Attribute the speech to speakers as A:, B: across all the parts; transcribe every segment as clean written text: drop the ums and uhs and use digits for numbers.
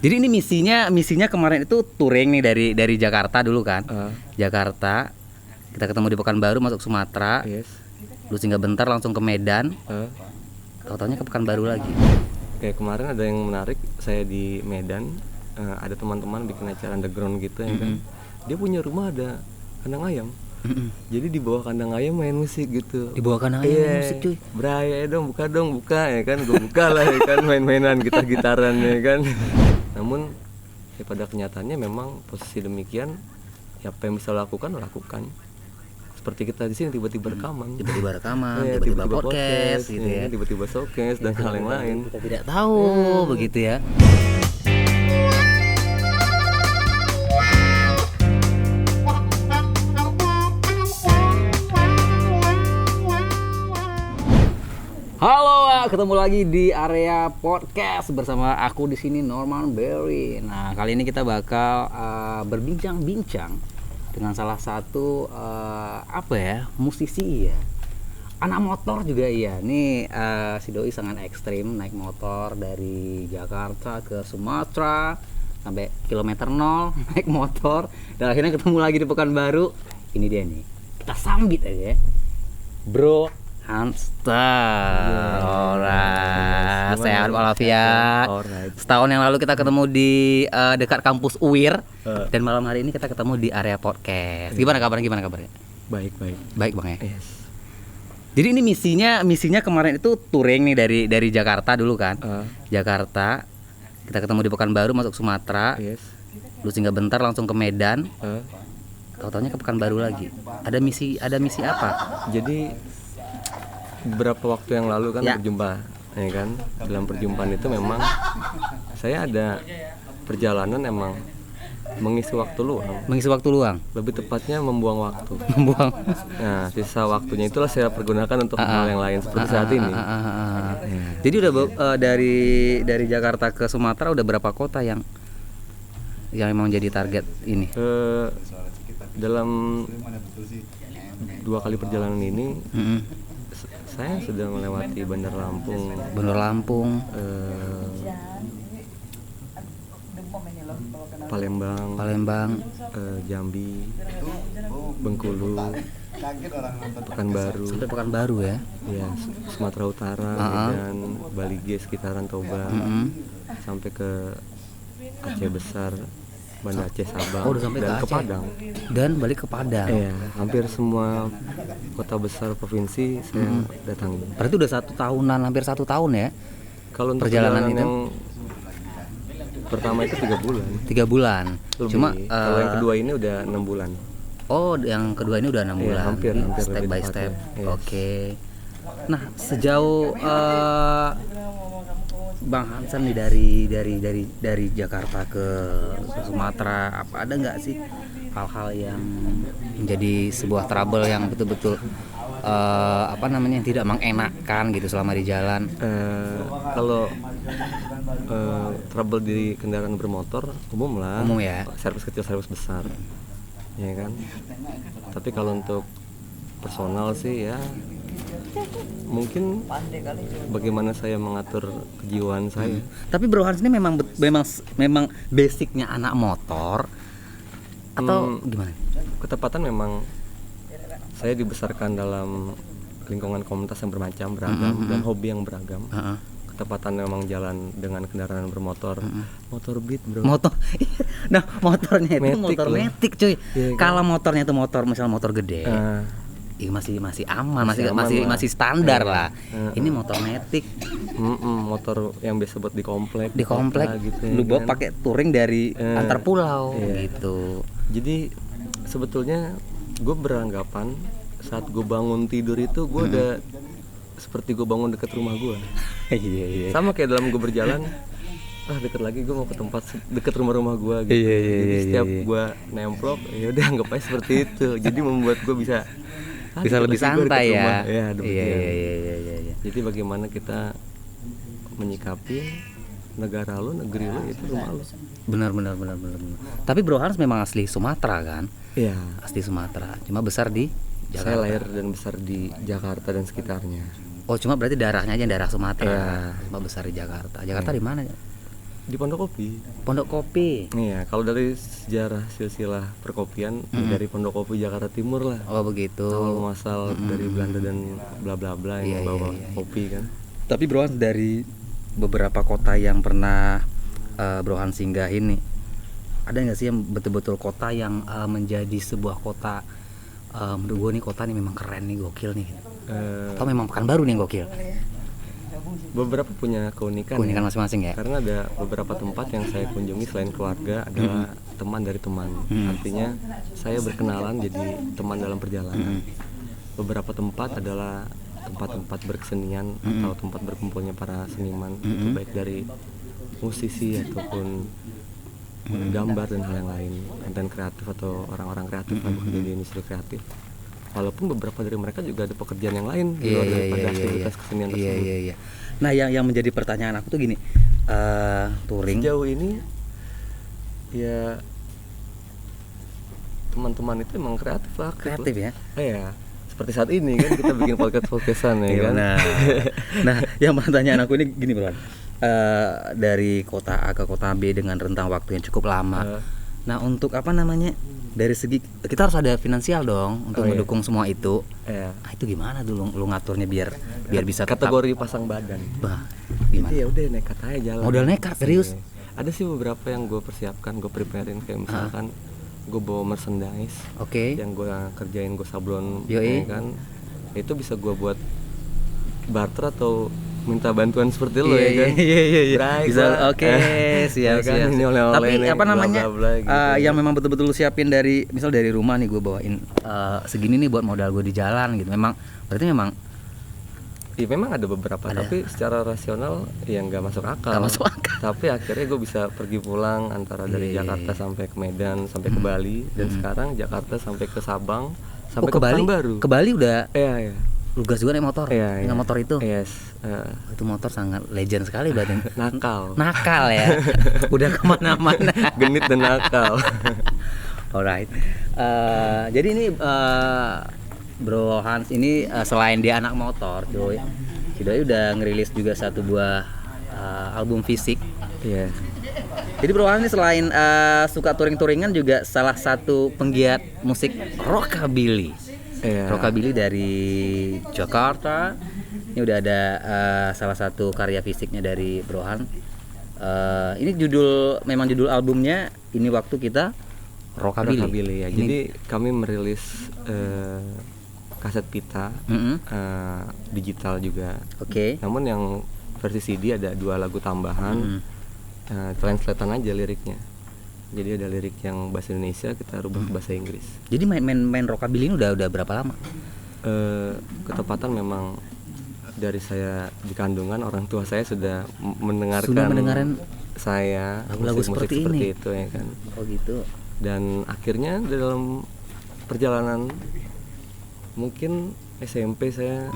A: Jadi ini misinya kemarin itu touring nih dari Jakarta dulu kan. Jakarta, kita ketemu di Pekanbaru, masuk Sumatera.
B: Yes.
A: Lu singgah bentar langsung ke Medan. Tahu-taunya ke Pekanbaru lagi.
B: Kayak kemarin ada yang menarik, saya di Medan, ada teman-teman bikin acara underground gitu ya kan. Dia punya rumah ada kandang ayam. Jadi di bawah kandang ayam main musik gitu.
A: Di bawah kandang ayam main musik cuy.
B: Beraya dong, buka ya kan. Gue buka lah ya kan, main-mainan gitar-gitaran ya kan. Namun ya pada kenyataannya memang posisi demikian, ya apa yang bisa lakukan. Seperti kita di sini tiba-tiba rekaman,
A: tiba-tiba
B: tiba-tiba
A: podcast gitu ya.
B: Tiba-tiba showcase dan hal yang lain.
A: Kita tidak tahu begitu ya. Halo, ketemu lagi di area podcast bersama aku di sini Norman Berry. Nah, kali ini kita bakal berbincang-bincang dengan salah satu musisi ya. Anak motor juga iya. Nih si Doi sangat ekstrim naik motor dari Jakarta ke Sumatera sampai kilometer 0 naik motor dan akhirnya ketemu lagi di Pekanbaru. Ini dia nih. Kita sambit aja ya. Bro Hanster, alright, sehat walafiat. Setahun yang lalu kita ketemu di dekat kampus UIR dan malam hari ini kita ketemu di area podcast. Gimana kabarnya?
B: Baik
A: Bang ya.
B: Yes.
A: Jadi ini misinya kemarin itu touring nih dari Jakarta dulu kan. Jakarta, kita ketemu di Pekanbaru, masuk Sumatera.
B: Yes.
A: Lu singgah bentar langsung ke Medan. Tahu-taunya ke Pekanbaru lagi. Ada misi apa?
B: Jadi beberapa waktu yang lalu kan berjumpa, ya kan. Dalam perjumpaan itu memang saya ada perjalanan emang mengisi waktu luang. Lebih tepatnya membuang waktu. Nah, sisa waktunya itulah saya pergunakan untuk hal yang lain seperti saat ini.
A: Jadi udah dari Jakarta ke Sumatera udah berapa kota yang emang jadi target ini?
B: Dalam 2 kali perjalanan ini saya sudah melewati Bandar Lampung, Palembang, Jambi, Bengkulu, Pekanbaru.
A: Sampai Pekanbaru ya?
B: Ya, Sumatera Utara, Medan, Bali G, sekitaran Toba, sampai ke Aceh Besar, Banda Aceh Sabang, dan ke Padang.
A: Dan balik ke Padang.
B: Iya, hampir semua kota besar provinsi saya datangi.
A: Berarti udah hampir 1 tahun ya?
B: Kalau untuk
A: perjalanan itu?
B: Yang pertama itu 3 bulan.
A: 3 bulan.
B: Lebih.
A: Cuma
B: kalau yang kedua ini udah 6 bulan.
A: Oh, yang kedua ini udah 6 bulan.
B: Hampir
A: step by step.
B: Yes.
A: Oke. Nah, sejauh Bang Hansen nih dari Jakarta ke Sumatera, ada nggak sih hal-hal yang menjadi sebuah trouble yang betul-betul tidak mengenakan gitu selama di jalan?
B: Kalau trouble di kendaraan bermotor umum ya. Servis kecil, servis besar, ya kan. Tapi kalau untuk personal sih ya mungkin bagaimana saya mengatur kejiwaan saya.
A: Tapi Bro Hans ini memang basicnya anak motor atau gimana?
B: Ketepatan memang saya dibesarkan dalam lingkungan komunitas yang beragam dan hobi yang beragam. Ketepatan memang jalan dengan kendaraan bermotor. Motor beat bro.
A: Nah motornya itu
B: Matic
A: motor Matic cuy.
B: Yeah,
A: kalau motornya itu misalnya motor gede, masih aman, masih standar lah. Ini motor Matic.
B: Motor yang biasa buat di komplek.
A: Gitu, lu bawa pakai touring dari antar pulau gitu.
B: Jadi sebetulnya gue beranggapan saat gue bangun tidur itu gue udah seperti gue bangun dekat rumah gue.
A: Iya.
B: Sama kayak dalam gue berjalan, deket lagi gue mau ke tempat deket rumah gue gitu. Jadi setiap gue nemplok, ya udah anggap aja seperti itu. Jadi membuat gue bisa
A: lebih santai ya.
B: Iya. Jadi bagaimana kita menyikapi negara lu, negeri lu itu rumah lu.
A: Benar. Tapi Bro Hans memang asli Sumatera kan?
B: Iya.
A: Asli Sumatera. Cuma besar di Jakarta.
B: Saya lahir dan besar di Jakarta dan sekitarnya.
A: Oh, cuma berarti darahnya aja darah Sumatera. Cuma besar di Jakarta. Jakarta di mana?
B: Di Pondok Kopi.
A: Pondok Kopi.
B: Iya, kalau dari sejarah silsilah perkopian dari Pondok Kopi Jakarta Timur lah.
A: Oh begitu.
B: Awal muasal dari Belanda dan bla bla bla yang bawa kopi kan.
A: Tapi Bro Hans, dari beberapa kota yang pernah Bro Hans singgah ini, ada nggak sih yang betul-betul kota yang menjadi sebuah kota menurut gue nih kota nih memang keren nih, gokil nih, atau memang Pekanbaru nih yang gokil?
B: Beberapa punya keunikan
A: masing-masing ya.
B: Karena ada beberapa tempat yang saya kunjungi selain keluarga adalah teman dari teman. Artinya saya berkenalan jadi teman dalam perjalanan. Beberapa tempat adalah tempat-tempat berkesenian atau tempat berkumpulnya para seniman, itu baik dari musisi ataupun gambar dan hal yang lain, konten kreatif atau orang-orang kreatif yang bekerja di industri kreatif. Walaupun beberapa dari mereka juga ada pekerjaan yang lain di luar daripada aktivitas kesenian tersebut.
A: Iya. Nah, yang menjadi pertanyaan aku tuh gini, touring
B: sejauh ini ya teman-teman itu emang kreatif lah.
A: kreatif ya.
B: Iya. Seperti saat ini kan kita bikin podcastan ya kan.
A: Nah, yang pertanyaan aku ini gini Bro, dari kota A ke kota B dengan rentang waktu yang cukup lama. Nah, untuk apa namanya, dari segi kita harus ada finansial dong untuk mendukung semua itu. Nah, itu gimana tuh lu ngaturnya biar bisa
B: kategori pasang badan.
A: Bah,
B: Jadi ya udah nekat aja jalan.
A: Modal nekat serius.
B: Ada sih beberapa yang gue persiapkan, gue preparein kayak misalkan gue bawa merchandise. Yang gue kerjain, gue sablon ya kan. Itu bisa gue buat barter atau minta bantuan seperti lo ya kan.
A: Iya. Bisa siap.
B: Kan?
A: Tapi
B: nih,
A: apa namanya?
B: bla, bla, bla, gitu.
A: Yang memang betul-betul lu siapin dari misal dari rumah nih gue bawain segini nih buat modal gue di jalan gitu. Berarti memang
B: iya, memang ada beberapa tapi secara rasional ya nggak masuk akal. Tapi akhirnya gue bisa pergi pulang antara dari Jakarta sampai ke Medan sampai ke Bali dan sekarang Jakarta sampai ke Sabang sampai ke Pekanbaru.
A: Ke Bali udah.
B: Iya.
A: Lu gas juga naik motor. Dengan motor itu.
B: Yes.
A: Itu motor sangat legend sekali berarti. Nakal ya. Udah kemana-mana.
B: Genit dan nakal.
A: Alright. Jadi ini Bro Hans ini selain dia anak motor, Doi udah ngerilis juga satu buah album fisik.
B: Iya.
A: Jadi Bro Hans ini selain suka touring-touringan juga salah satu penggiat musik rockabilly. Rockabilly dari Jakarta. Ini udah ada salah satu karya fisiknya dari Bro Hans. Ini memang judul albumnya Ini Waktu Kita Rockabilly
B: ya. Jadi kami merilis kaset pita digital juga. Namun yang versi CD ada 2 lagu tambahan. Translatean aja liriknya. Jadi ada lirik yang bahasa Indonesia kita rubah ke bahasa Inggris.
A: Jadi main rockabilly ini udah berapa lama?
B: Ketepatan memang dari saya di kandungan orang tua saya sudah mendengarkan saya
A: lagu-lagu seperti
B: itu ya kan.
A: Oh gitu.
B: Dan akhirnya dalam perjalanan mungkin SMP saya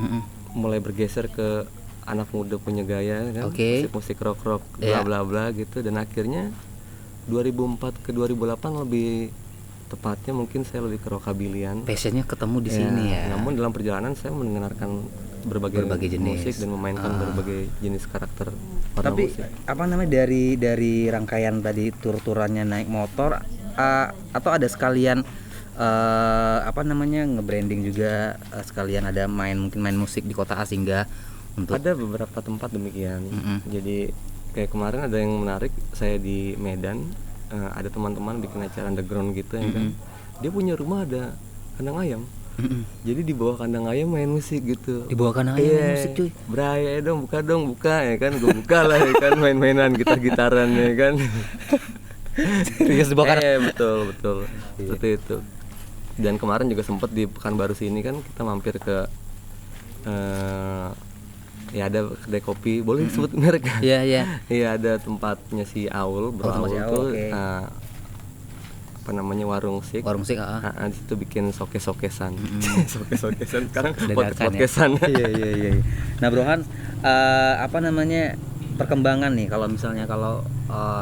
B: mulai bergeser ke anak muda punya gaya kan, musik rock bla bla bla gitu, dan akhirnya 2004 ke 2008 lebih tepatnya mungkin saya lebih ke rockabilian.
A: Passionnya ketemu di sini ya.
B: Namun dalam perjalanan saya mendengarkan berbagai jenis musik dan memainkan berbagai jenis karakter warna
A: tapi
B: musik.
A: Apa namanya, dari rangkaian tadi tur-turannya naik motor atau ada sekalian apa namanya nge-branding juga, sekalian ada mungkin main musik di kota A sehingga untuk
B: ada beberapa tempat demikian. Jadi kayak kemarin ada yang menarik, saya di Medan ada teman-teman bikin acara underground gitu ya kan. Dia punya rumah ada kandang ayam. Jadi di bawah kandang ayam main musik gitu.
A: Di bawah kandang ayam main musik cuy.
B: Beraya dong, buka ya kan. Gue buka lah ya kan, main-mainan gitar-gitaran ya kan.
A: Serius di bawah kandang.
B: Betul. Seperti itu. Dan kemarin juga sempat di Pekanbaru sini kan kita mampir ke ya ada kedai kopi, boleh sebut merek?
A: Iya.
B: Iya, ada tempatnya si Aul, Bro Aul tuh apa namanya warung musik. Di situ bikin sokesan. Sokesan sekarang podcastan.
A: Iya. Nah, Bro Hans, apa namanya perkembangan nih kalau misalnya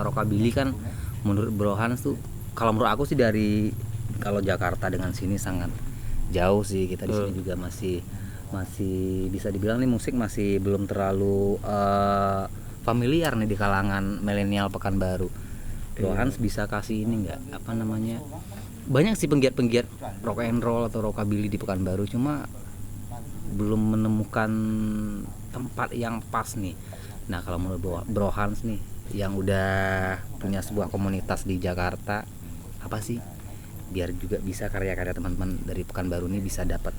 A: rockabilly kan menurut Bro Hans tuh, kalau menurut aku sih dari kalau Jakarta dengan sini sangat jauh sih. Kita di sini juga masih bisa dibilang nih musik masih belum terlalu familiar nih di kalangan milenial Pekanbaru. Bro Hans bisa kasih ini nggak, apa namanya, banyak sih penggiat-penggiat rock and roll atau rockabilly di Pekanbaru, cuma belum menemukan tempat yang pas nih. Nah kalau menurut Bro Hans nih yang udah punya sebuah komunitas di Jakarta, apa sih biar juga bisa karya-karya teman-teman dari Pekanbaru ini bisa dapat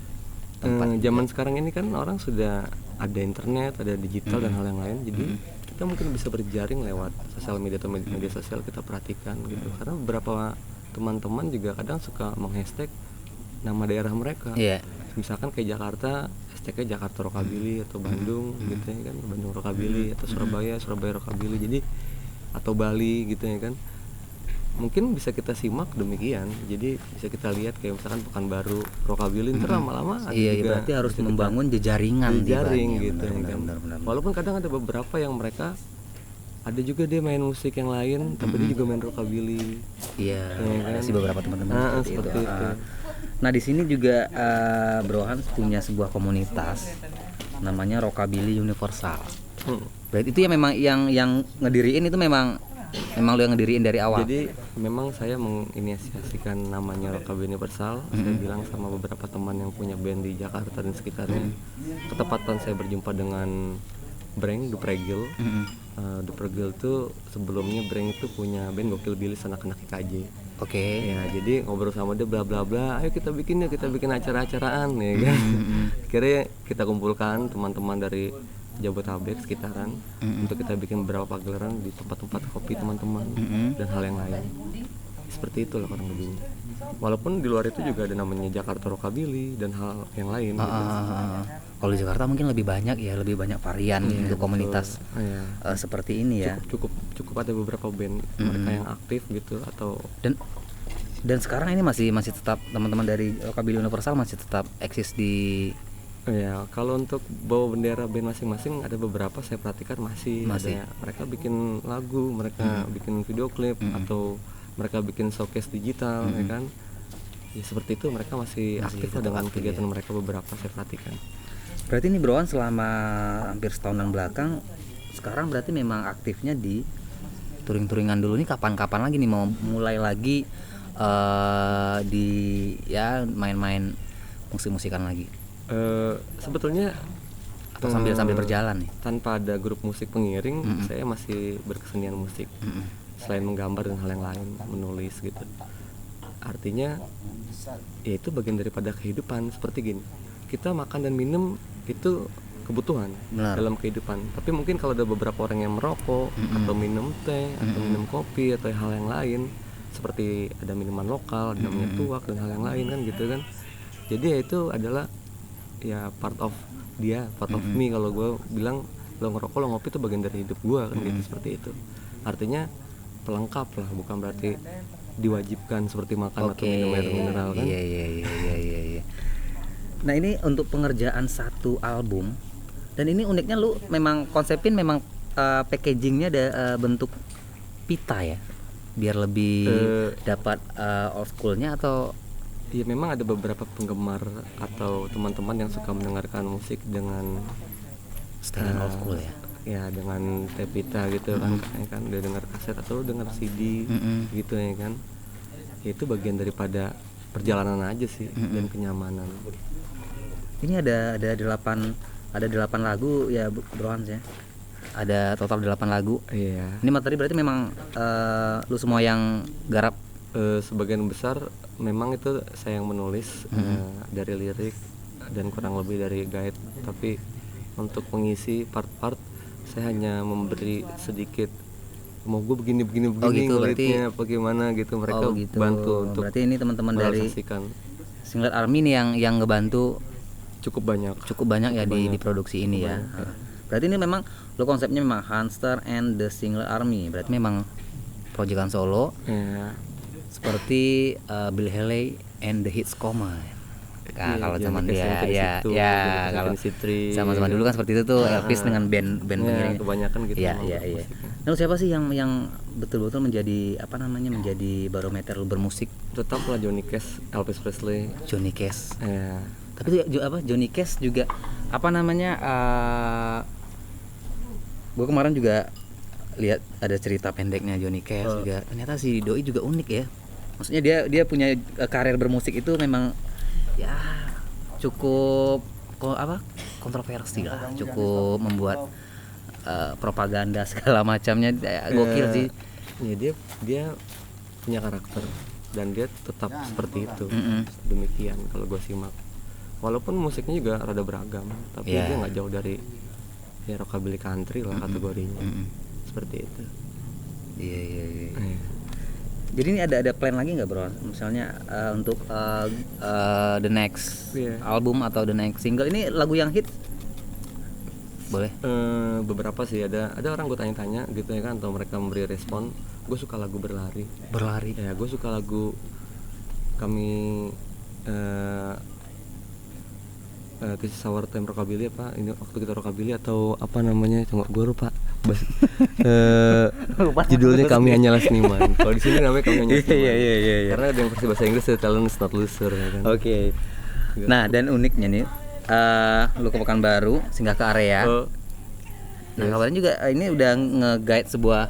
A: tempat?
B: Zaman sekarang ini kan orang sudah ada internet, ada digital dan hal yang lain, jadi kita mungkin bisa berjaring lewat sosial media atau media sosial, kita perhatikan gitu. Karena beberapa teman-teman juga kadang suka meng-hashtag nama daerah mereka. Misalkan kayak Jakarta, hashtagnya Jakarta Rockabilly, atau Bandung gitu ya kan, Bandung Rockabilly, atau Surabaya Rockabilly, jadi atau Bali gitu ya kan. Mungkin bisa kita simak demikian, jadi bisa kita lihat kayak misalkan Pekanbaru Rockabilly, ntar lama-lama
A: berarti harus membangun jejaring
B: gitu kan. Walaupun kadang ada beberapa yang mereka ada juga dia main musik yang lain, tapi dia juga main rockabilly.
A: Ada sih beberapa teman-teman seperti itu. Nah di sini juga Bro Hans punya sebuah komunitas namanya Rockabilly Universal. Berarti itu ya memang yang ngediriin itu memang lo yang ngediriin dari awal?
B: Jadi memang saya menginisiasikan namanya Rockabilly Universal. Saya bilang sama beberapa teman yang punya band di Jakarta dan sekitarnya. Ketepatan saya berjumpa dengan Breng, The Pregil. The Pregil itu sebelumnya Breng itu punya band Gokil Bilis, anak-anak IKJ. Ya, jadi ngobrol sama dia bla bla bla, ayo kita bikin acara-acaraan ya kan. Akhirnya kita kumpulkan teman-teman dari Jabodetabek sekitaran untuk kita bikin beberapa pagelaran di tempat-tempat kopi teman-teman dan hal yang lain. Seperti itulah kurang lebihnya. Walaupun di luar itu juga ada namanya Jakarta Rockabilly dan hal yang lain. Gitu.
A: Kalau di Jakarta mungkin lebih banyak varian untuk komunitas seperti ini ya.
B: Cukup ada beberapa band mereka yang aktif gitu atau
A: dan sekarang ini masih tetap teman-teman dari Rockabilly Universal masih tetap eksis di.
B: Ya, kalau untuk bawa bendera band masing-masing ada beberapa saya perhatikan masih. Ada mereka bikin lagu, mereka bikin video klip atau mereka bikin showcase digital ya kan. Ya seperti itu, mereka masih aktif dengan kegiatan mereka beberapa saya perhatikan.
A: Berarti ini Bro Hans selama hampir setahunan belakang sekarang berarti memang aktifnya di touring-touringan dulu nih. Kapan-kapan lagi nih mau mulai lagi di ya main-main musik-musikan lagi?
B: Sebetulnya
A: atau sambil berjalan nih?
B: Tanpa ada grup musik pengiring, saya masih berkesenian musik. Selain menggambar dan hal yang lain, menulis gitu. Artinya ya itu bagian daripada kehidupan. Seperti gini, kita makan dan minum itu kebutuhan dalam kehidupan. Tapi mungkin kalau ada beberapa orang yang merokok atau minum teh atau minum kopi atau hal yang lain, seperti ada minuman lokal, ada namanya tuak dan hal yang lain kan gitu kan. Jadi ya itu adalah ya part of me. Kalau gue bilang lo ngerokok, lo ngopi itu bagian dari hidup gue kan gitu, seperti itu. Artinya pelengkap lah, bukan berarti diwajibkan seperti makan atau minum air mineral kan.
A: Iya. Nah ini untuk pengerjaan satu album, dan ini uniknya lu memang konsepin memang packagingnya ada bentuk pita ya, biar lebih dapat old schoolnya atau?
B: Iya, memang ada beberapa penggemar atau teman-teman yang suka mendengarkan musik dengan
A: style old school ya.
B: Ya dengan tape pita gitu kan, dia dengar kaset atau dengar CD gitu ya kan. Ya, itu bagian daripada perjalanan aja sih dan kenyamanan.
A: Ini ada 8 lagu ya Bro Hans ya. Ada total 8 lagu.
B: Iya.
A: Ini materi berarti memang lu semua yang garap?
B: Sebagian besar memang itu saya yang menulis, dari lirik dan kurang lebih dari guide. Tapi untuk mengisi part-part saya hanya memberi sedikit, mau gue begini gitu, ngulitnya apa gimana gitu. Mereka bantu untuk.
A: Berarti ini teman-teman dari Singlet Army nih yang ngebantu cukup banyak ya di produksi ini ya. Berarti ini memang lo konsepnya memang Hanster and the Singlet Army. Berarti memang proyekan solo. Seperti Bill Haley and the Hits Coma. Kalau zaman dia kalau sama-sama dulu kan seperti itu tuh, Elvis dengan band pengiring
B: kebanyakan gitu.
A: Iya. Lalu siapa sih yang betul-betul menjadi menjadi barometer lu bermusik?
B: Tetaplah Johnny Cash, Elvis Presley.
A: Johnny Cash. Tapi Johnny Cash juga Gue kemarin juga lihat ada cerita pendeknya Johnny Cash juga. Ternyata si Doi juga unik ya. Maksudnya dia punya karir bermusik itu memang ya cukup kontroversi lah, cukup membuat propaganda segala macamnya, gokil sih.
B: Ya dia punya karakter dan dia tetap seperti itu. Demikian kalau gue simak. Walaupun musiknya juga rada beragam, tapi dia nggak jauh dari ya rockabilly country lah kategorinya. Seperti itu.
A: Iya. Jadi ini ada plan lagi nggak bro? Misalnya untuk the next album atau the next single, ini lagu yang hit boleh?
B: Beberapa sih ada orang gue tanya-tanya gitu ya kan, atau mereka memberi respon. Gue suka lagu berlari ya, gue suka lagu kami kisah Sour Time Rockabilly apa ini waktu kita Rockabilly atau apa namanya, tunggu gue lupa. Judulnya Kami Hanyalah Seniman. Kalau di sini namanya Kami Hanyalah Seniman. Iya. Karena ada yang versi bahasa Inggris, The Talent is Not Loser ya kan.
A: Oke. Nah, dan uniknya nih lu ke Pekanbaru, singgah ke area. Nah, kabarnya juga ini udah nge-guide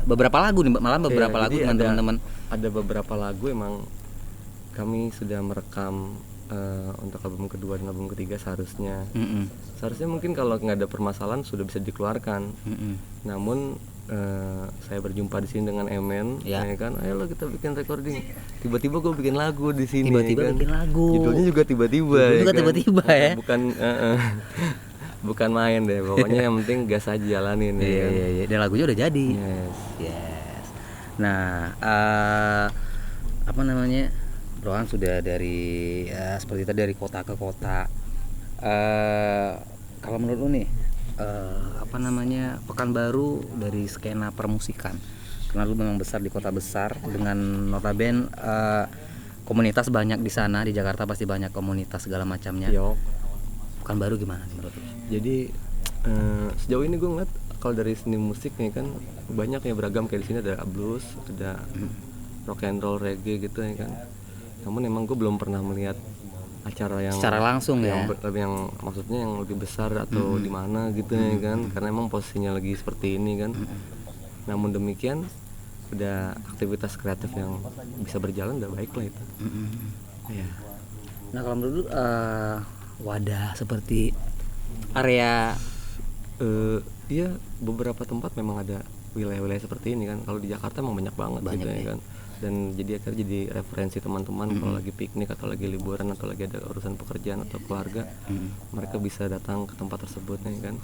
A: beberapa lagu nih, malah beberapa lagu dengan teman-teman.
B: Ada beberapa lagu emang kami sudah merekam untuk album kedua dan album ketiga seharusnya. Seharusnya mungkin kalau nggak ada permasalahan sudah bisa dikeluarkan. Namun saya berjumpa di sini dengan Emen, ya kan, ayo lo kita bikin recording. Tiba-tiba gue bikin lagu di sini.
A: Tiba-tiba
B: kan?
A: Bikin lagu.
B: Judulnya juga tiba-tiba.
A: Juga kan? Tiba-tiba ya.
B: Bukan main deh. Pokoknya yang penting gas aja jalanin.
A: Iya. Dan lagunya udah jadi. Yes. Nah, apa namanya? Rohan sudah dari seperti tadi dari kota ke kota. Kalau menurut lu nih, apa namanya, Pekanbaru dari skena permusikan, karena lu memang besar di kota besar dengan notabene komunitas banyak di sana. Di Jakarta pasti banyak komunitas segala macamnya. Pekanbaru gimana nih menurut lu?
B: Jadi sejauh ini gue ngeliat kalau dari seni musik nih kan banyak ya beragam, kayak di sini ada blues, ada rock and roll, reggae gitu ya kan. Namun emang gue belum pernah melihat acara yang
A: secara langsung
B: yang maksudnya yang lebih besar atau di mana gitu ya kan, karena emang posisinya lagi seperti ini kan. Namun demikian udah aktivitas kreatif yang bisa berjalan udah baik lah itu. Ya.
A: Nah kalau menurut lu wadah seperti area
B: iya beberapa tempat memang ada wilayah-wilayah seperti ini kan. Kalau di Jakarta emang banyak banget gitu ya kan. Dan jadi akhirnya jadi referensi teman-teman kalau lagi piknik atau lagi liburan atau lagi ada urusan pekerjaan atau keluarga, mereka bisa datang ke tempat tersebut nih kan.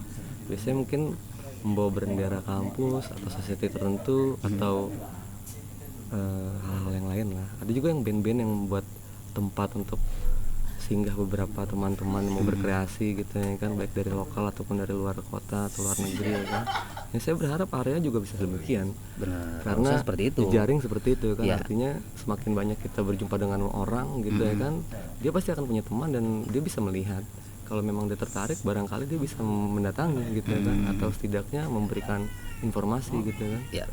B: Biasanya mungkin membawa bendera kampus atau society tertentu atau hal-hal yang lain lah. Ada juga yang band-band yang membuat tempat untuk singgah beberapa teman-teman mau berkreasi gitu ya kan, baik dari lokal ataupun dari luar kota atau luar negeri ya kan. Ya, saya berharap area juga bisa demikian.
A: Benar.
B: Karena
A: seperti itu.
B: Jaring seperti itu kan, artinya semakin banyak kita berjumpa dengan orang gitu ya kan, dia pasti akan punya teman dan dia bisa melihat. Kalau memang dia tertarik, barangkali dia bisa mendatangi gitu ya kan, atau setidaknya memberikan informasi gitu kan.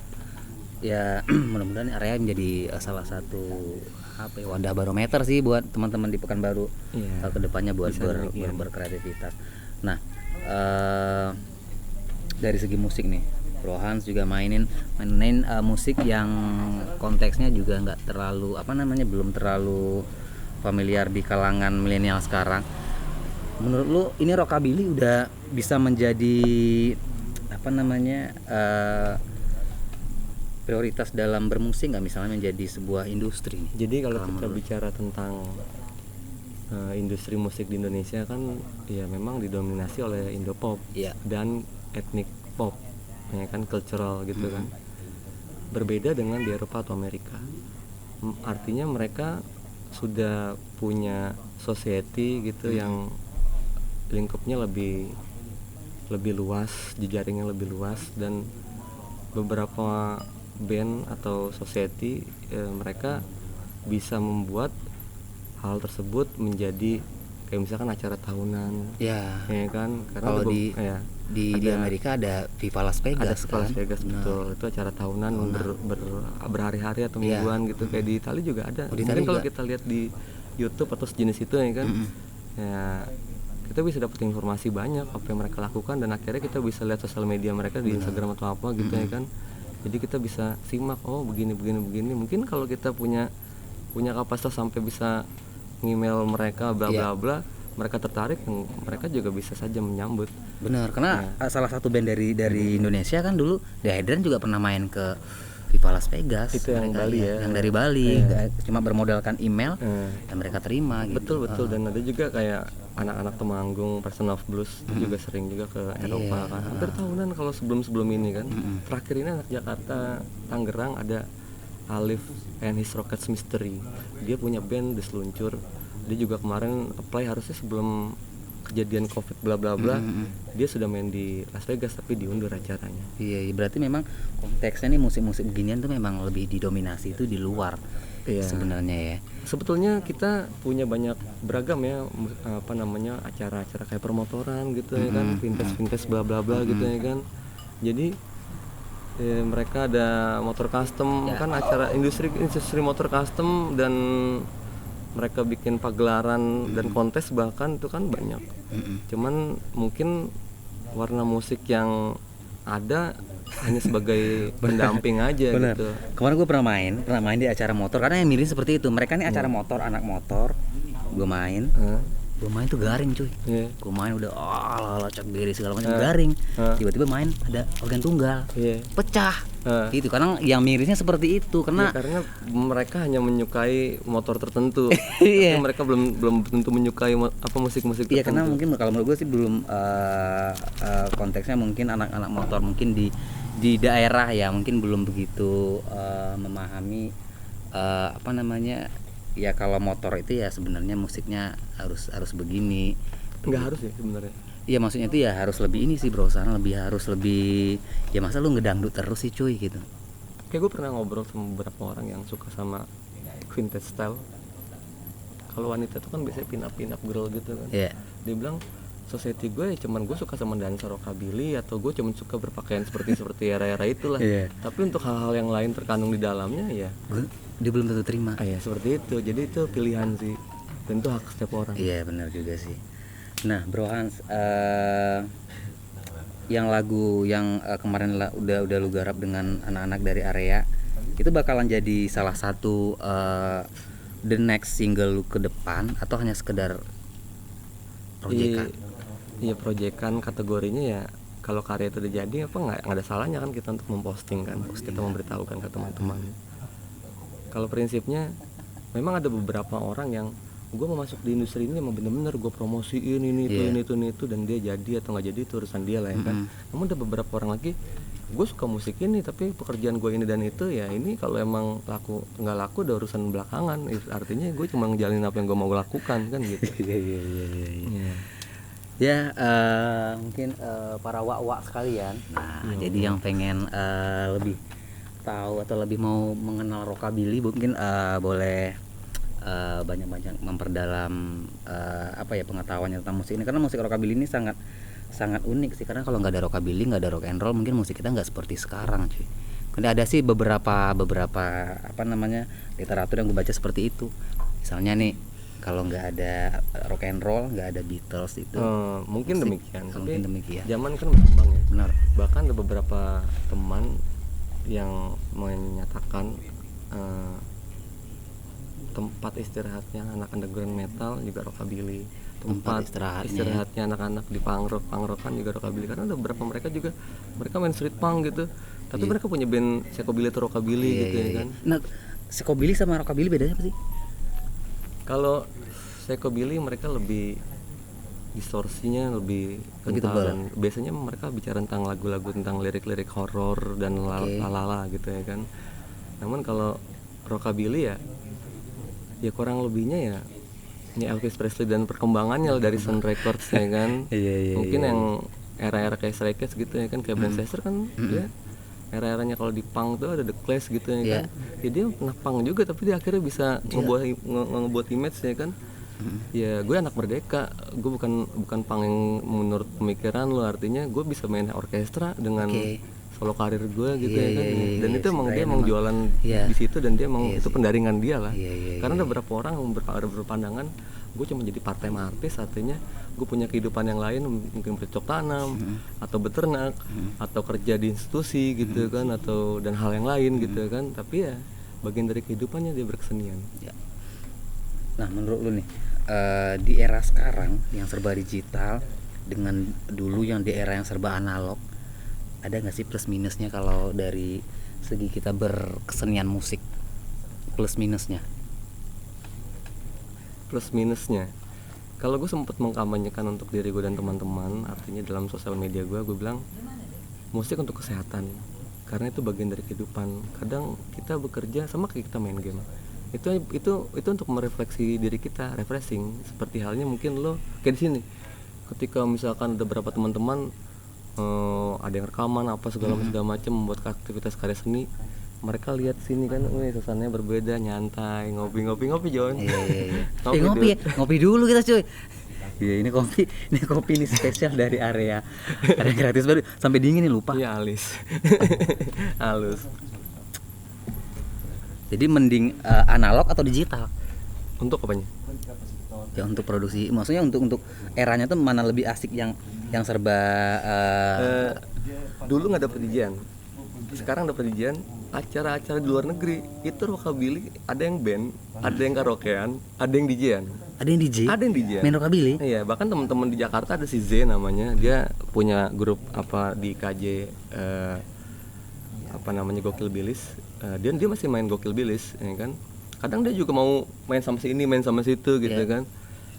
A: Ya mudah-mudahan area menjadi salah satu wadah barometer sih buat teman-teman di Pekanbaru ke depannya buat berkreativitas. Nah, dari segi musik nih, Bro Hans juga mainin musik yang konteksnya juga nggak terlalu belum terlalu familiar di kalangan milenial sekarang. Menurut lu ini rockabilly udah bisa menjadi prioritas dalam bermusik nggak, misalnya menjadi sebuah industri?
B: Jadi kalau kita bicara tentang industri musik di Indonesia kan ya memang didominasi oleh Indopop dan ethnic pop ya kan, cultural gitu kan. Berbeda dengan di Eropa atau Amerika. Artinya mereka sudah punya society gitu yang lingkupnya lebih luas, jejaringnya lebih luas, dan beberapa band atau society mereka bisa membuat hal tersebut menjadi kayak misalkan acara tahunan ya kan, karena
A: kalau di Amerika ada Viva Las Vegas,
B: betul, itu acara tahunan berhari-hari atau mingguan gitu. Kayak di Itali juga ada. Mungkin kalau kita lihat di YouTube atau sejenis itu ya kan, ya kita bisa dapat informasi banyak apa yang mereka lakukan, dan akhirnya kita bisa lihat sosial media mereka di Instagram atau apa gitu ya kan. Jadi kita bisa simak, oh begini. Mungkin kalau kita punya kapasitas sampai bisa email mereka bla bla bla, mereka tertarik, mereka juga bisa saja menyambut.
A: Benar, karena salah satu band dari Indonesia kan dulu The Hydran juga pernah main ke Viva Las Vegas.
B: Itu yang Bali ya.
A: Yang dari Bali, cuma bermodalkan email dan mereka terima gitu.
B: Betul. Dan ada juga kayak anak-anak Temanggung, Person of Blues itu juga sering juga ke Eropa kan. Hampir tahunan kalau sebelum ini kan. Terakhir ini anak Jakarta, Tangerang ada Alif and His Rockets Mystery. Dia punya band The Seluncur. Dia juga kemarin apply harusnya sebelum kejadian Covid bla bla bla. Dia sudah main di Las Vegas tapi diundur acaranya.
A: Iya, berarti memang konteksnya nih musik-musik beginian tuh memang lebih didominasi itu di luar. Sebenarnya ya. Sebetulnya
B: kita punya banyak beragam ya, apa namanya, acara-acara kayak permotoran gitu ya kan, vintage bla bla bla gitu ya kan. Jadi mereka ada motor custom kan, acara industri motor custom, dan mereka bikin pagelaran dan kontes bahkan itu kan banyak. Cuman mungkin warna musik yang ada hanya sebagai pendamping aja.
A: Bener.
B: Gitu.
A: Kemarin gue pernah main di acara motor, karena yang milih seperti itu. Mereka nih acara motor, anak motor. Gue main tuh garing cuy. Gue main udah cek diri segala macam garing. Tiba-tiba main ada organ tunggal, pecah. Gitu, karena yang mirisnya seperti itu, karena
B: mereka hanya menyukai motor tertentu. Tapi mereka belum tentu menyukai musik-musik tertentu.
A: Iya, karena mungkin kalau menurut gue sih belum konteksnya mungkin anak-anak motor mungkin di daerah ya mungkin belum begitu memahami apa namanya. Ya kalau motor itu ya sebenarnya musiknya harus begini.
B: Nggak harus ya sebenarnya.
A: Iya, maksudnya itu ya harus lebih ini sih bro, sana harus lebih ya, masa lu ngedangdut terus sih cuy gitu.
B: Kayak gue pernah ngobrol sama beberapa orang yang suka sama vintage style. Kalau wanita itu kan biasanya pin up girl gitu kan. Dia bilang society gue ya cuman gue suka sama dansa rockabilly, atau gue cuman suka berpakaian seperti era-era itulah. Tapi untuk hal-hal yang lain terkandung di dalamnya ya
A: dia belum tentu terima.
B: Ya seperti itu. Jadi itu pilihan sih, dan itu hak setiap orang.
A: Iya benar juga sih. Nah Bro Hans, yang lagu yang kemarin udah lu garap dengan anak-anak dari area itu bakalan jadi salah satu the next single lu ke depan, atau hanya sekedar proyekan?
B: Iya, proyekan kategorinya ya. Kalau karya itu udah jadi apa nggak ada salahnya kan kita untuk memposting kan, kita memberitahukan ke teman-teman. Kalau prinsipnya memang ada beberapa orang yang gue mau masuk di industri ini emang bener-bener gue promosiin ini itu, dan dia jadi atau nggak jadi itu urusan dia lah ya kan. Namun ada beberapa orang lagi, gue suka musik ini tapi pekerjaan gue ini dan itu, ya ini kalau emang laku nggak laku udah urusan belakangan. Artinya gue cuma ngejalanin apa yang gue mau lakukan kan gitu.
A: Ya mungkin para wak-wak sekalian. Nah jadi yang pengen lebih tahu atau lebih mau mengenal rockabilly mungkin boleh banyak-banyak memperdalam pengetahuannya tentang musik ini, karena musik rockabilly ini sangat unik sih, karena kalau nggak ada rockabilly, nggak ada rock and roll, mungkin musik kita nggak seperti sekarang cuy. Karena ada sih beberapa literatur yang gue baca seperti itu. Misalnya nih, kalau nggak ada rock and roll, nggak ada Beatles itu.
B: Mungkin demikian.
A: Mungkin demikian.
B: Zaman kan berkembang ya.
A: Benar.
B: Bahkan ada beberapa teman yang menyatakan tempat istirahatnya anak underground metal juga rockabilly. Tempat istirahatnya anak-anak di punk rock kan juga rockabilly, karena ada beberapa mereka main street punk gitu. Tapi mereka punya band psychobilly atau rockabilly gitu ya kan.
A: Nah, psychobilly sama rockabilly bedanya apa sih?
B: Kalau psychobilly mereka lebih distorsinya lebih kental, dan biasanya mereka bicara tentang lagu-lagu tentang lirik-lirik horor dan lalala gitu ya kan. Namun kalau rockabilly ya kurang lebihnya ya ini Elvis Presley dan perkembangannya dari Sun Records ya kan. Mungkin yang era-era kayak Stray Cats gitu ya kan, kayak Brand Chester kan ya era-eranya kalau di punk tuh ada The Clash gitu ya kan. Ya dia pernah punk juga tapi dia akhirnya bisa ngebuat image ya kan. Ya gue anak merdeka, gue bukan punk yang menurut pemikiran lo, artinya gue bisa main orkestra dengan solo karir gue gitu ya kan. Dan itu emang dia emang jualan di situ, dan dia emang itu pendaringan dia lah. Karena ada beberapa orang yang berpandangan gue cuma jadi part time artis, artinya gue punya kehidupan yang lain, mungkin bercocok tanam atau beternak atau kerja di institusi gitu kan, atau dan hal yang lain gitu kan, tapi ya bagian dari kehidupannya dia berkesenian.
A: Ya. Nah menurut lu nih, di era sekarang yang serba digital dengan dulu yang di era yang serba analog, ada nggak sih plus minusnya kalau dari segi kita berkesenian musik, plus minusnya?
B: Plus minusnya, kalau gue sempat mengkampanyekan untuk diri gue dan teman-teman, artinya dalam sosial media gue bilang musik untuk kesehatan, karena itu bagian dari kehidupan. Kadang kita bekerja sama kayak kita main game, itu untuk merefleksi diri kita, refreshing. Seperti halnya mungkin lo kayak di sini, ketika misalkan ada beberapa teman-teman ada yang rekaman apa segala macam membuat aktivitas karya seni, mereka lihat sini kan, suasananya berbeda, nyantai, ngopi John.
A: Iya. Ngopi dulu kita cuy. Iya, ini kopi ini spesial dari area gratis baru, sampai dingin nih, lupa.
B: Iya, halus.
A: Jadi mending analog atau digital?
B: Untuk apanya?
A: Ya untuk produksi, maksudnya untuk eranya tuh mana lebih asik, yang serba
B: dulu nggak dapet ijian, sekarang dapat ijian. Acara-acara di luar negeri itu rockabilly, ada yang band, ada yang karaokean, ada yang DJan.
A: Ada yang DJ? Main rockabilly?
B: Iya, bahkan teman-teman di Jakarta ada si Z namanya, dia punya grup apa di KJ Gokil Bilis. Dia masih main Gokil Bilis, ya kan. Kadang dia juga mau main sama sini, main sama situ gitu kan.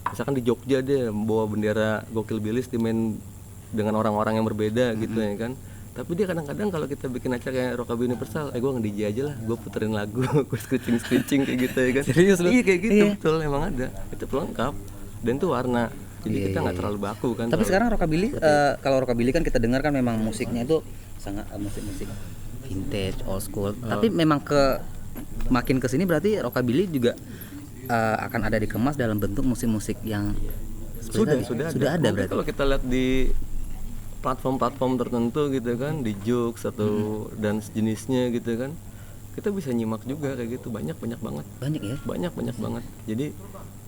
B: Misalkan di Jogja dia bawa bendera Gokil Bilis, dia main dengan orang-orang yang berbeda gitu ya kan. Tapi dia kadang-kadang kalau kita bikin acara kayak Rockabilly Universal, gue nge-DJ aja lah, gue puterin lagu, gue screeching kayak gitu ya kan.
A: Serius lu?
B: Iya kayak gitu, betul, emang ada. Itu pelengkap dan itu warna. Jadi kita nggak terlalu baku kan.
A: Tapi sekarang rockabilly, kalau rockabilly kan kita dengar kan memang musiknya itu sangat musik-musik vintage, old school. Tapi memang makin kesini berarti rockabilly juga akan ada dikemas dalam bentuk musik-musik yang
B: sudah ada
A: berarti.
B: Kalau kita lihat di platform tertentu gitu kan, di Joox atau dan sejenisnya gitu kan, kita bisa nyimak juga kayak gitu. Banyak banget. Banyak banget. Jadi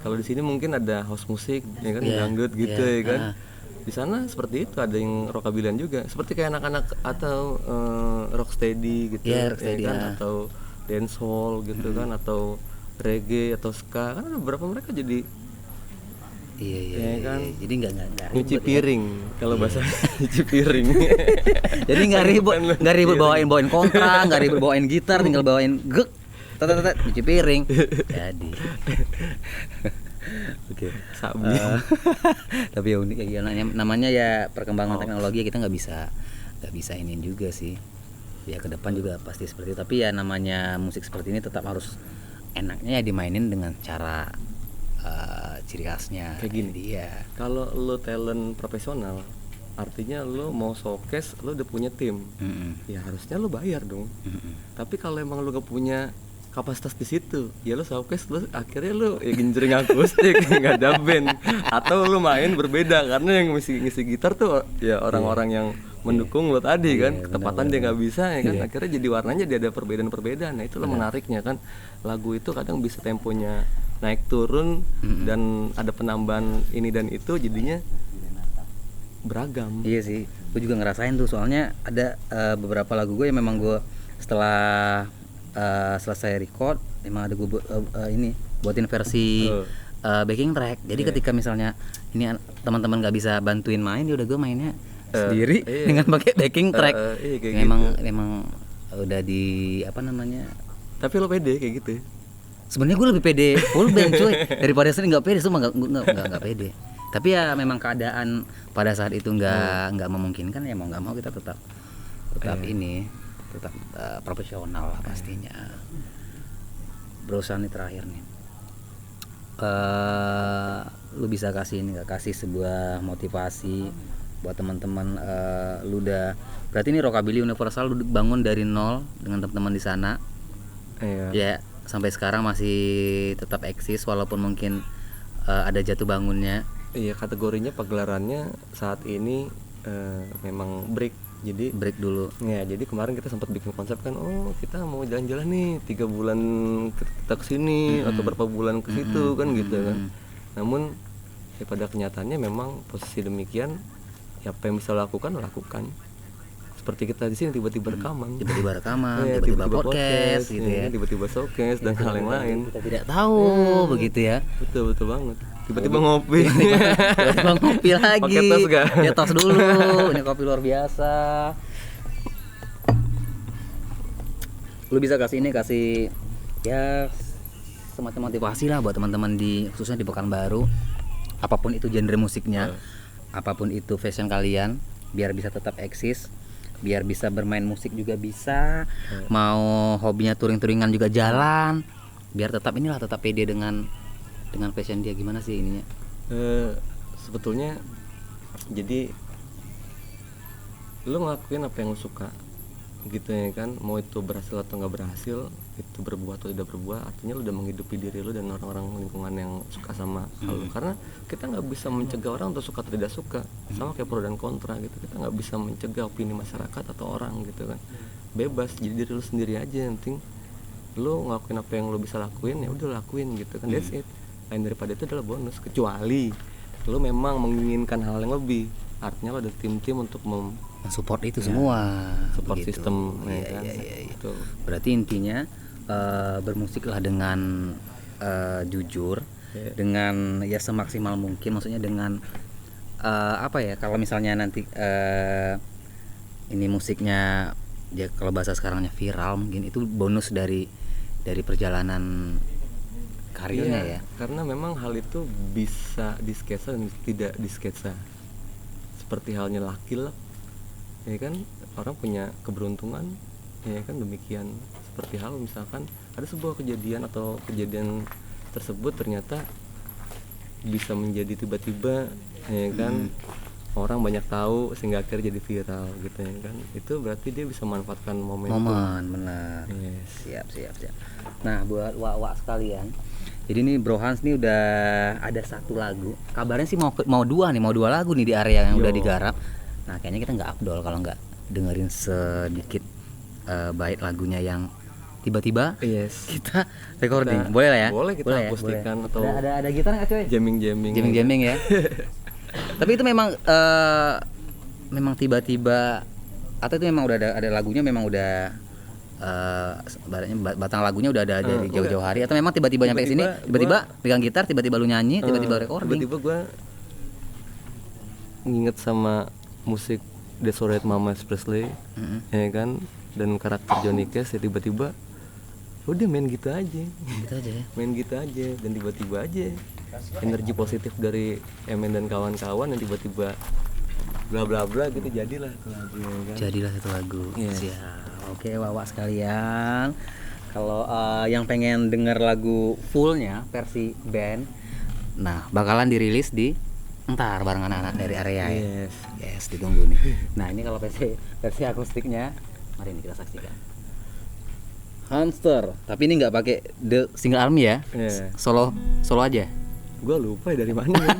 B: kalau di sini mungkin ada house musik ya kan, dangdut gitu ya kan. Di sana seperti itu, ada yang rockabillyan juga, seperti kayak anak-anak atau rocksteady gitu ya kan, atau dancehall gitu kan, atau reggae atau ska kan, beberapa mereka jadi
A: Iya kan. Jadi nggak
B: nyuci piring ya? Kalau bahasa nyuci piring.
A: Jadi nggak ribet bawain kontra, nggak ribet bawain gitar, tinggal bawain nyuci piring. Jadi oke.
B: Sabi.
A: Tapi ya unik ya, namanya ya perkembangan teknologi, kita nggak bisa ini juga sih. Ya ke depan juga pasti seperti itu. Tapi ya namanya musik seperti ini tetap harus enaknya ya dimainin dengan cara ciri khasnya
B: kayak gini.
A: Dia.
B: Kalau lo talent profesional, artinya lo mau showcase, lo udah punya tim. Ya harusnya lo bayar dong. Tapi kalau emang lo gak punya kapasitas di situ, ya lo showcase, lo akhirnya lo ya genjreng akustik, nggak ada band, atau lo main berbeda karena yang ngisi gitar tuh ya orang-orang yang mendukung lo tadi kan, ketepatan dia nggak bisa ya kan, akhirnya jadi warnanya dia ada perbedaan. Nah itu lo menariknya kan, lagu itu kadang bisa temponya naik turun dan ada penambahan ini dan itu, jadinya beragam.
A: Iya sih, gue juga ngerasain tuh, soalnya ada beberapa lagu gue yang memang gue setelah selesai record emang ada gue buatin versi backing track. Jadi ketika misalnya ini teman-teman nggak bisa bantuin main, ya udah gue mainnya sendiri dengan pakai backing track. Memang udah di apa namanya.
B: Tapi lo pede kayak gitu?
A: Sebenarnya gue lebih pede full band cuy daripada sering nggak pede, semua nggak pede. Tapi ya memang keadaan pada saat itu nggak memungkinkan, ya mau nggak mau kita tetap profesional lah pastinya. Berusaha nih terakhir nih, lu bisa kasih sebuah motivasi buat teman-teman. Lu udah berarti ini Rockabilly Universal lu bangun dari nol dengan teman-teman di sana. Ya sampai sekarang masih tetap eksis walaupun mungkin ada jatuh bangunnya.
B: Iya, kategorinya pagelarannya saat ini memang break. Jadi
A: break dulu.
B: Ya, jadi kemarin kita sempat bikin konsep kan, kita mau jalan-jalan nih 3 bulan kita kesini atau berapa bulan ke situ kan gitu kan. Namun ya pada kenyataannya memang posisi demikian, ya apa yang bisa lakukan seperti kita di sini tiba-tiba rekaman,
A: tiba-tiba
B: ya,
A: tiba-tiba podcast gitu ya,
B: tiba-tiba showcase dan hal yang lain.
A: Kita tidak tahu begitu ya.
B: Betul banget. Tiba-tiba ngopi.
A: Tiba-tiba ngopi lagi.
B: Pakai tos gak?
A: Ya tos dulu. Ini kopi luar biasa. Lu bisa kasih ya semacam motivasi lah buat teman-teman khususnya di Pekanbaru. Apapun itu genre musiknya, apapun itu fashion kalian, biar bisa tetap eksis, biar bisa bermain musik juga bisa, mau hobinya touring-touringan juga jalan, biar tetap pede dengan fashion dia. Gimana sih ininya?
B: Sebetulnya jadi lo ngelakuin apa yang lo suka gitu ya kan, mau itu berhasil atau nggak berhasil, itu berbuah atau tidak berbuah, artinya lo udah menghidupi diri lo dan orang-orang lingkungan yang suka sama lo. Karena kita nggak bisa mencegah orang untuk suka atau tidak suka, sama kayak pro dan kontra gitu. Kita nggak bisa mencegah opini masyarakat atau orang gitu kan, bebas jadi diri lo sendiri aja. Yang penting lo ngelakuin apa yang lo bisa lakuin, ya udah lakuin gitu kan, that's it. Lain daripada itu adalah bonus, kecuali lo memang menginginkan hal yang lebih, artinya lo ada tim-tim untuk
A: support itu semua,
B: support
A: begitu.
B: Sistem
A: Iya.
B: Gitu.
A: Berarti intinya bermusiklah dengan jujur, dengan ya semaksimal mungkin, maksudnya dengan kalau misalnya nanti ini musiknya ya kalau bahasa sekarangnya viral, mungkin itu bonus dari perjalanan karirnya ya.
B: Karena memang hal itu bisa disketsa dan tidak disketsa. Seperti halnya laki lah, ya kan, orang punya keberuntungan, ya kan, demikian. Seperti hal misalkan ada sebuah kejadian atau kejadian tersebut ternyata bisa menjadi tiba-tiba, ya kan, orang banyak tahu sehingga akhirnya jadi viral gitu ya kan. Itu berarti dia bisa memanfaatkan momen
A: benar.
B: Yes.
A: Siap. Nah, buat wak-wak sekalian, jadi nih Bro Hans nih udah ada satu lagu. Kabarnya sih mau dua lagu nih di area yang udah digarap. Nah, kayaknya kita nggak afdol kalau nggak dengerin sedikit bait lagunya yang tiba-tiba kita recording. Boleh lah ya?
B: Boleh kita akustikan atau
A: ada gitar nggak coy?
B: Jamming
A: ya. Tapi itu memang tiba-tiba, atau itu memang udah ada lagunya, memang udah batang lagunya udah ada dari jauh-jauh hari, atau memang tiba-tiba nyampe sini, tiba-tiba pegang gitar, tiba-tiba lu nyanyi, tiba-tiba recording.
B: Tiba-tiba gue nginget sama musik Desperate Mama Presley, ya kan, dan karakter Johnny Cash, ya tiba-tiba udah main gitu aja dan tiba-tiba aja energi positif dari Emen dan kawan-kawan, dan tiba-tiba bla bla bla gitu, jadilah satu lagu. Siap. Oke, Wawa sekalian, kalau yang pengen denger lagu fullnya versi band, nah bakalan dirilis di ntar bareng anak-anak dari area ya. Yes, ditunggu nih. Nah, ini kalau versi akustiknya, mari ini kita saksikan. Hamster, tapi ini nggak pakai The Single Army ya. Solo aja. Gua lupa ya dari mana ya.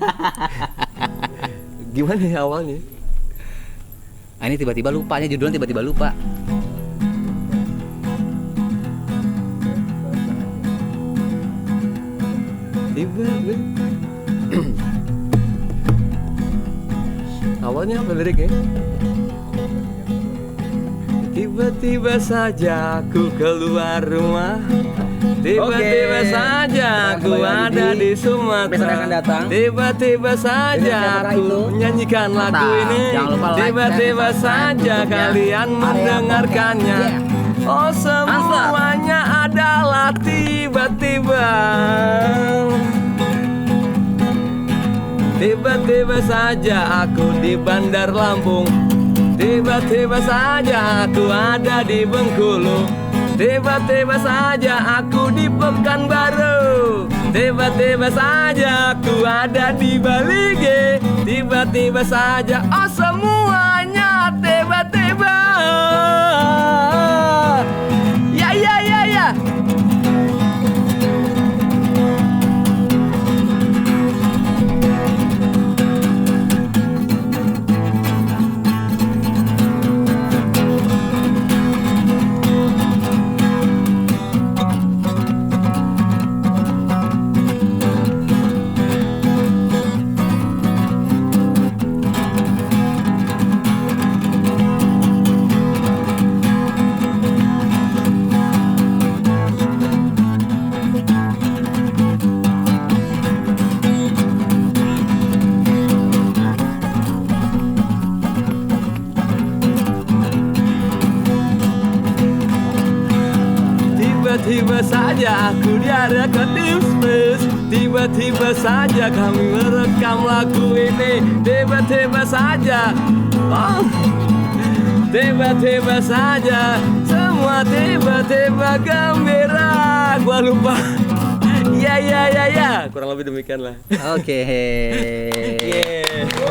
B: Gimana ya awalnya?
A: Nah, ini tiba-tiba lupanya, judulnya tiba-tiba lupa.
B: Awalnya apa liriknya? Tiba-tiba saja aku keluar rumah, tiba-tiba saja aku ada di Sumatera, tiba-tiba saja aku menyanyikan lagu ini, tiba-tiba saja kalian mendengarkannya. Oh, semuanya adalah tiba-tiba. Tiba-tiba saja aku di Bandar Lampung, tiba-tiba saja aku ada di Bengkulu, tiba-tiba saja aku di Pekanbaru, tiba-tiba saja aku ada di Bali, tiba-tiba saja, oh semuanya tiba-tiba. Ya. Tiba-tiba saja aku diadakan Tim Space. Tiba-tiba saja kami merekam lagu ini. Tiba-tiba saja, oh, tiba-tiba saja semua tiba-tiba gembira. Gua lupa. Ya, kurang lebih demikian lah.
A: Oke.
B: Yeah.